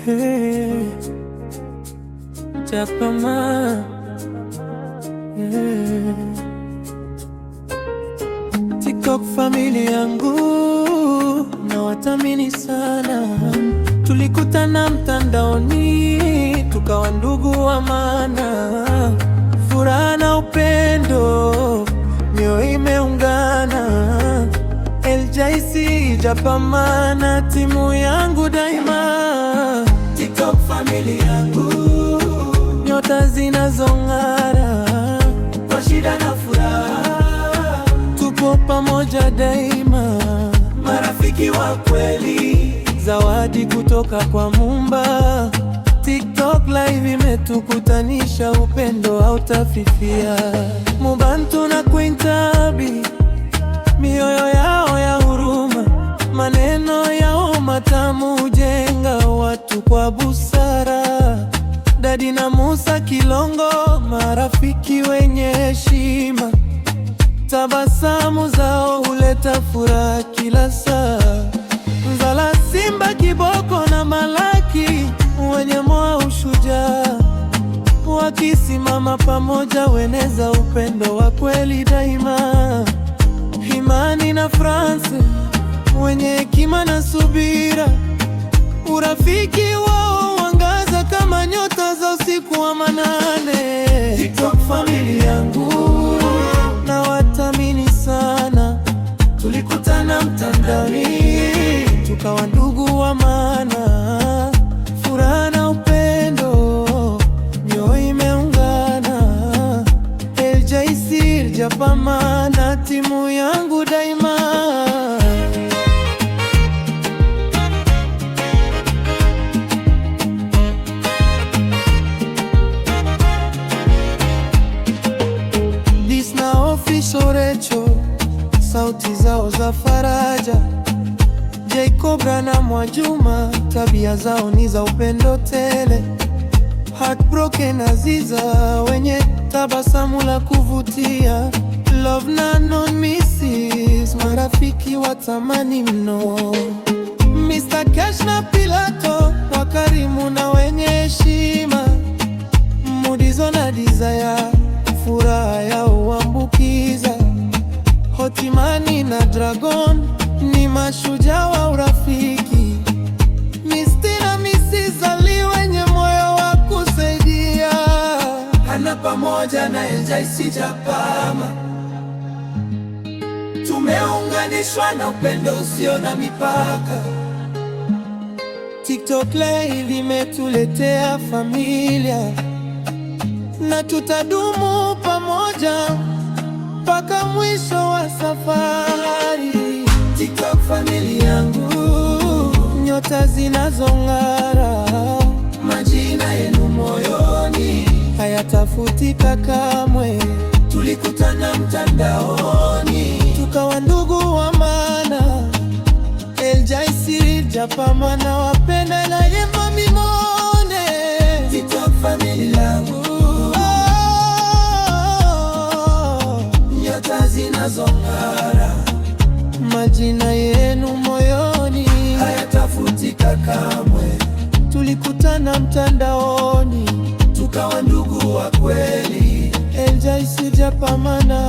Hey, Japama, hey. TikTok familia yangu na watamini sana. Tulikutana mtandaoni, tukawa ndugu wa maana. Furaha na upendo, mioyo imeungana. LJC Japama na timu yangu daima. TikTok familia yangu, nyota zinazong'ara. Kwa shida na furaha, tupo pamoja daima. Marafiki wa kweli, zawadi kutoka kwa Muumba. TikTok live imetukutanisha, upendo hautafifia. Mubantu na Quintabi, mioyo yao ya huruma. Maneno yao matamu hujenga watu kwa busara. Dadi na Musa Kilongo, marafiki wenye heshima. Tabasamu zao huleta furaha kila saa. Nzala, Simba, Kiboko na Malaki, wenye moyo ushujaa. Wakisimama pamoja, weneza upendo wa kweli daima. Imani na France, wenye hekima na subira. Urafiki wao wangaza kama nyota za usiku wa manane. TikTok familia yangu na watamini sana. Tulikutana mtandaoni, tukawa ndugu wa maana. Furaha na upendo, mioyo imeungana. LJC Japama na timu yangu daima. Disna Official Recho, sauti zao za faraja. Jacob na Mwajuma, tabia zao ni za upendo tele. Heartbroken Aziza, wenye tabasamu la kuvutia. Love na Non Mrs, marafiki wa thamani mno. Mr. Cash na Pilato, wakarimu na wenye heshima. Mudizo na Desire, furaha yao huambukiza. Hotimani na Dragon, ni mashujaa wa urafiki. Mr. na Mrs. Ali, wenye moyo wa kusaidia. Hana pamoja na LJC Japama, tumeunganishwa na upendo usio na mipaka. TikTok live imetuletea familia, na tutadumu pamoja mpaka mwisho wa safari. TikTok familia yangu, nyota zinazong'ara. Majina yenu moyoni, hayatafutika kamwe. Tulikutana mtandaoni, tukawa ndugu wa maana. LJC Japama na wapenda na Yema Mimone. TikTok familia yangu, nyota zinazong'ara. Majina yenu moyoni, hayatafutika kamwe. Tulikutana mtandaoni, tukawa ndugu wa kweli. LJC Japama na